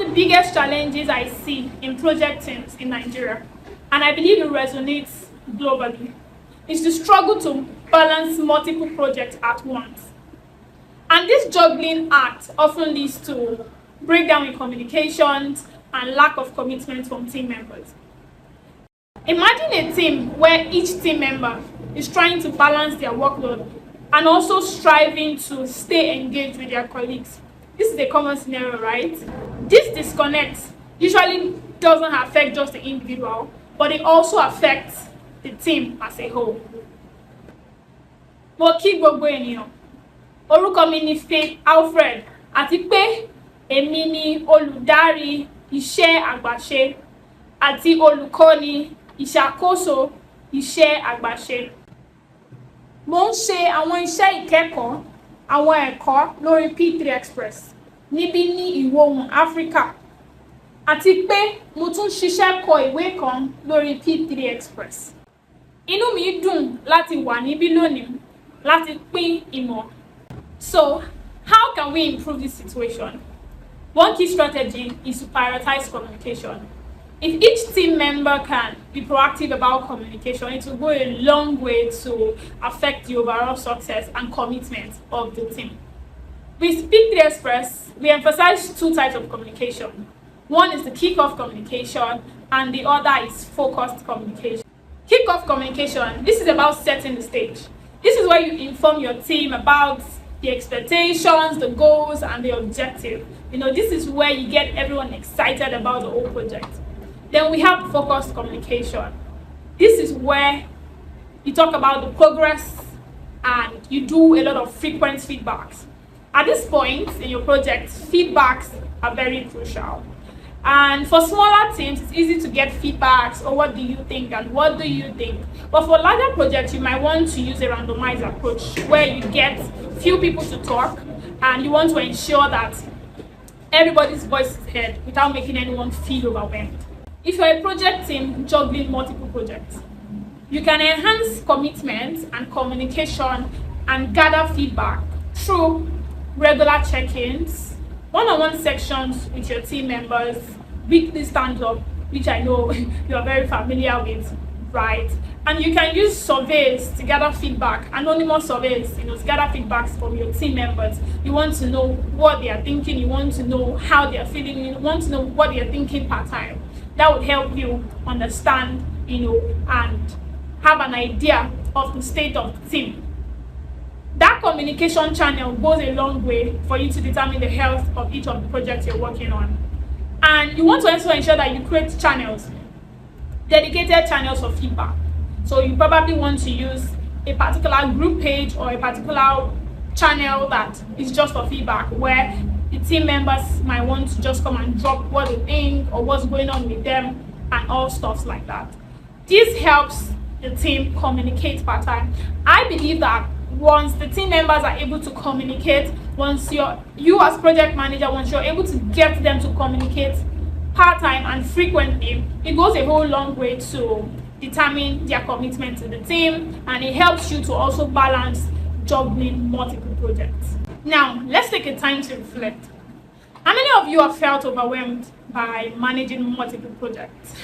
of the biggest challenges I see in project teams in Nigeria, and I believe it resonates globally, is the struggle to balance multiple projects at once. And this juggling act often leads to breakdown in communications and lack of commitment from team members. Imagine a team where each team member is trying to balance their workload and also striving to stay engaged with their colleagues. This is a common scenario, right? This disconnect usually doesn't affect just the individual, but it also affects the team as a whole. Mo kí gbogbo ènìyàn. Orúkọ mi ni Faith Alfred, àti pé èmi ni olùdarí iṣẹ́ àgbàṣe àti olùkọ́ni ìṣàkóso iṣẹ́ àgbàṣe. Mo ń ṣe àwọn iṣẹ́ ìkẹ́kọ̀ọ́ àwọn ẹ̀kọ́ lórí P3.express níbí ní ìwọ̀-oòrùn Áfíríkà, àti pé mo tún ṣiṣẹ́ kọ ìwé kan lórí P3.express. Inú mi dùn láti wà níbí lónìí láti pín ìmọ̀. So, how can we improve this situation? One key strategy is to prioritize communication. If each team member can be proactive about communication, it will go a long way to affect the overall success and commitment of the team. With P3.express, we emphasize two types of communication. One is the kick-off communication, and the other is focused communication. Kick-off communication, this is about setting the stage. This is where you inform your team about the expectations, the goals, and the objective. This is where you get everyone excited about the whole project. Then we have focused communication. This is where you talk about the progress and you do a lot of frequent feedbacks. At this point in your project, feedbacks are very crucial. And for smaller teams, it's easy to get feedbacks, or what do you think and what do you think? But for larger projects, you might want to use a randomized approach where you get few people to talk and you want to ensure that everybody's voice is heard without making anyone feel overwhelmed. If you're a project team juggling multiple projects, you can enhance commitment and communication and gather feedback through regular check-ins, one-on-one sections with your team members, weekly stand-up, which I know you're very familiar with, right? And you can use surveys to gather feedback, anonymous surveys, to gather feedbacks from your team members. You want to know what they are thinking, you want to know how they are feeling, you want to know what they are thinking per time. That would help you understand, and have an idea of the state of the team. That communication channel goes a long way for you to determine the health of each of the projects you're working on. And you want to also ensure that you create channels, dedicated channels of feedback. So you probably want to use a particular group page or a particular channel that is just for feedback, where the team members might want to just come and drop what they think or what's going on with them and all stuff like that. This helps the team communicate per time. I believe that once the team members are able to communicate, once you as project manager, once you're able to get them to communicate part-time and frequently, it goes a whole long way to determine their commitment to the team, and it helps you to also balance juggling multiple projects. Now, let's take a time to reflect. How many of you have felt overwhelmed by managing multiple projects?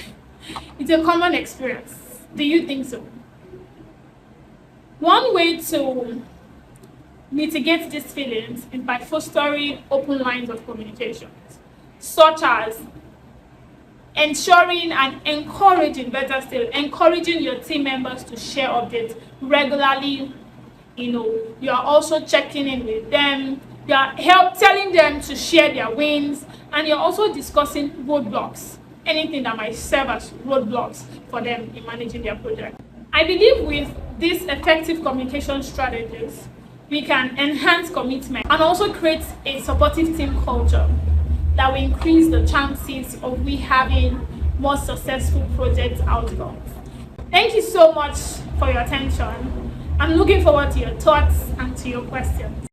It's a common experience. Do you think so? One way to mitigate these feelings is by fostering open lines of communication, such as ensuring and encouraging, better still, encouraging your team members to share updates regularly. You are also checking in with them, you are telling them to share their wins, and you're also discussing roadblocks, anything that might serve as roadblocks for them in managing their project. I believe with these effective communication strategies, we can enhance commitment and also create a supportive team culture that will increase the chances of we having more successful project outcomes. Thank you so much for your attention. I'm looking forward to your thoughts and to your questions.